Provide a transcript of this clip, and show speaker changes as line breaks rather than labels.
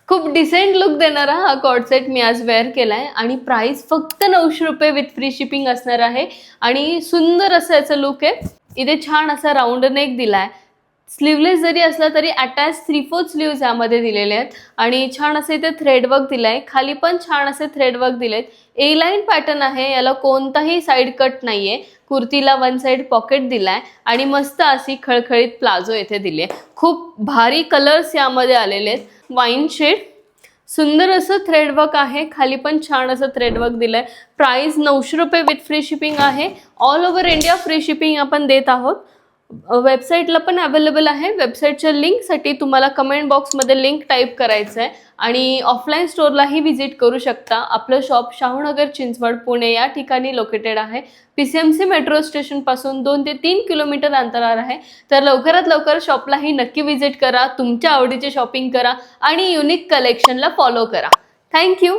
खूप decent look देणारा हा कॉर्ड सेट मी आज वेअर केलाय आणि प्राइस फक्त 900 रुपये विथ फ्री शिपिंग असणार आहे आणि सुंदर असं याचं लुक आहे। इथे छान असा राऊंड नेक दिलाय, स्लीवलेस जरी असला तरी अटॅच 3/4 स्लीव्स यामध्ये दिलेले आहेत आणि छान असे इथे थ्रेड वर्क दिलाय, खाली पण छान असे थ्रेड वर्क दिलेत। ए लाईन पॅटर्न आहे, याला कोणताही साइड कट नाहीये। कुर्तीला वन साइड पॉकेट दिलाय आणि मस्त अशी खळखळीत प्लाझो येथे दिली आहे। खूप भारी कलर्स यामध्ये आलेले आहेत, वाईन शेड, सुंदर असं थ्रेड वर्क आहे, खाली पण छान असं थ्रेड वर्क दिलंय। प्राइस 900 रुपये विथ फ्री शिपिंग आहे। All over India free shipping आपण देत आहोत। वेबसाईटला पण अवेलेबल आहे। वेबसाईटच्या लिंकसाठी तुम्हाला कमेंट बॉक्समध्ये लिंक टाईप करायचं आहे आणि ऑफलाईन स्टोअरलाही व्हिजिट करू शकता। आपलं शॉप शाहूनगर चिंचवड पुणे या ठिकाणी लोकेटेड आहे। PCMC मेट्रो स्टेशन पासून 2 ते 3 किलोमीटर अंतरावर आहे। तर लवकरात लवकर शॉपलाही नक्की व्हिजिट करा, तुमच्या आवडीचे शॉपिंग करा आणि युनिक कलेक्शनला फॉलो करा। थँक्यू।